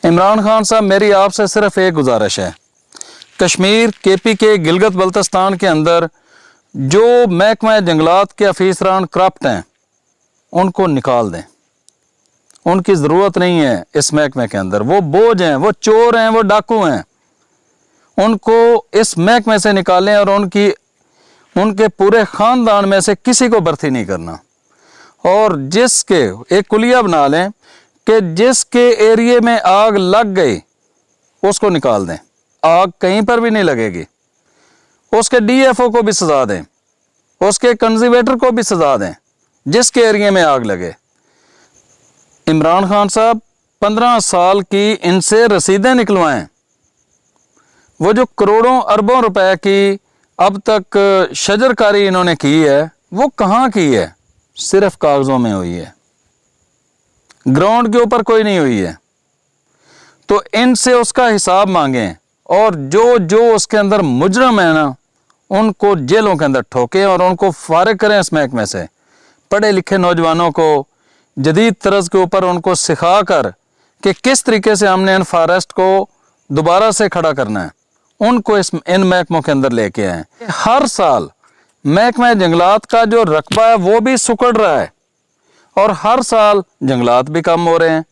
इमरान खान साहब, मेरी आपसे सिर्फ एक गुजारिश है, कश्मीर KP के गिलगित बल्तिस्तान के अंदर जो महकमा जंगलात के अफीसरान करप्ट हैं उनको निकाल दें। उनकी ज़रूरत नहीं है इस महकमे के अंदर। वो बोझ हैं, वो चोर हैं, वो डाकू हैं। उनको इस महकमे से निकालें और उनके पूरे ख़ानदान में से किसी को भर्ती नहीं करना। और जिसके एक कुलिया बना लें कि जिसके एरिए में आग लग गई उसको निकाल दें। आग कहीं पर भी नहीं लगेगी। उसके DFO को भी सज़ा दें, उसके कंजर्वेटर को भी सज़ा दें जिसके एरिए में आग लगे। इमरान खान साहब 15 साल की इनसे रसीदें निकलवाएं। वो जो करोड़ों अरबों रुपए की अब तक शजरकारी इन्होंने की है वो कहाँ की है? सिर्फ कागज़ों में हुई है, ग्राउंड के ऊपर कोई नहीं हुई है। तो इनसे उसका हिसाब मांगें और जो उसके अंदर मुजरम है ना उनको जेलों के अंदर ठोकें और उनको फारिग करें इस महकमे से। पढ़े लिखे नौजवानों को जदीद तर्ज के ऊपर उनको सिखा कर कि किस तरीके से हमने इन फॉरेस्ट को दोबारा से खड़ा करना है, उनको इन महकमों के अंदर लेके आए। हर साल महकमा जंगलात का जो रकबा है वो भी सुकड़ रहा है और हर साल जंगलात भी कम हो रहे हैं।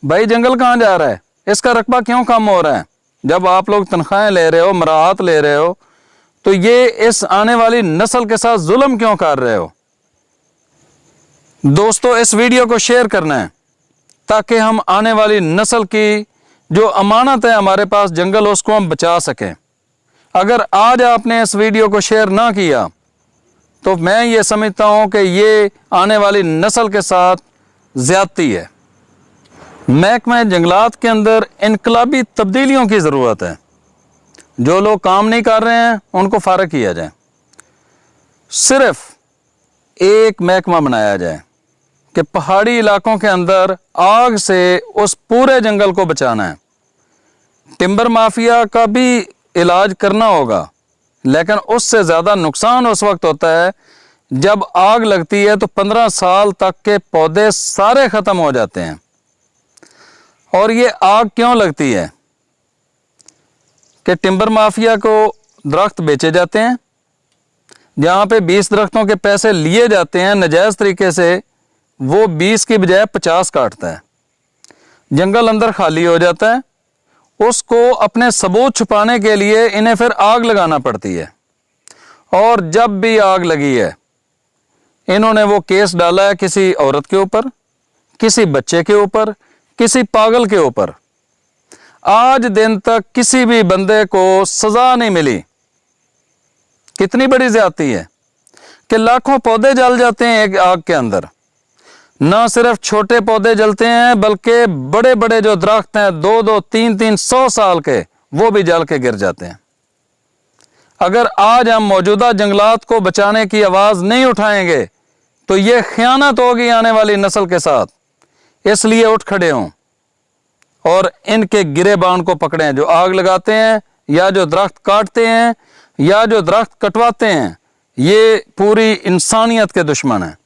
भाई जंगल कहाँ जा रहा है? इसका रकबा क्यों कम हो रहा है? जब आप लोग तनख्वाहें ले रहे हो, मराहत ले रहे हो, तो ये इस आने वाली नस्ल के साथ जुल्म क्यों कर रहे हो? दोस्तों, इस वीडियो को शेयर करना है ताकि हम आने वाली नस्ल की जो अमानत है हमारे पास जंगल, उसको हम बचा सकें। अगर आज आपने इस वीडियो को शेयर ना किया तो मैं ये समझता हूँ कि ये आने वाली नस्ल के साथ ज़्यादती है। महकमा जंगलात के अंदर इनकलाबी तब्दीलियों की ज़रूरत है। जो लोग काम नहीं कर रहे हैं उनको फारिग किया जाए। सिर्फ एक महकमा बनाया जाए कि पहाड़ी इलाकों के अंदर आग से उस पूरे जंगल को बचाना है। टिम्बर माफिया का भी इलाज करना होगा, लेकिन उससे ज़्यादा नुकसान उस वक्त होता है जब आग लगती है तो 15 साल तक के पौधे सारे ख़त्म हो जाते हैं। और ये आग क्यों लगती है कि टिम्बर माफिया को दरख्त बेचे जाते हैं, जहाँ पे 20 दरख्तों के पैसे लिए जाते हैं नाजायज़ तरीके से, वो 20 की बजाय 50 काटता है। जंगल अंदर खाली हो जाता है, उसको अपने सबूत छुपाने के लिए इन्हें फिर आग लगाना पड़ती है। और जब भी आग लगी है इन्होंने वो केस डाला है किसी औरत के ऊपर, किसी बच्चे के ऊपर, किसी पागल के ऊपर। आज दिन तक किसी भी बंदे को सज़ा नहीं मिली। कितनी बड़ी ज़्यादती है कि लाखों पौधे जल जाते हैं एक आग के अंदर। ना सिर्फ छोटे पौधे जलते हैं बल्कि बड़े बड़े जो दरख्त हैं 2-2, 3-3, 100 साल के, वो भी जल के गिर जाते हैं। अगर आज हम मौजूदा जंगलात को बचाने की आवाज़ नहीं उठाएंगे तो ये खयानत होगी आने वाली नस्ल के साथ। इसलिए उठ खड़े हों और इनके गिरेबान को पकड़ें जो आग लगाते हैं या जो दरख्त काटते हैं या जो दरख्त कटवाते हैं। ये पूरी इंसानियत के दुश्मन हैं।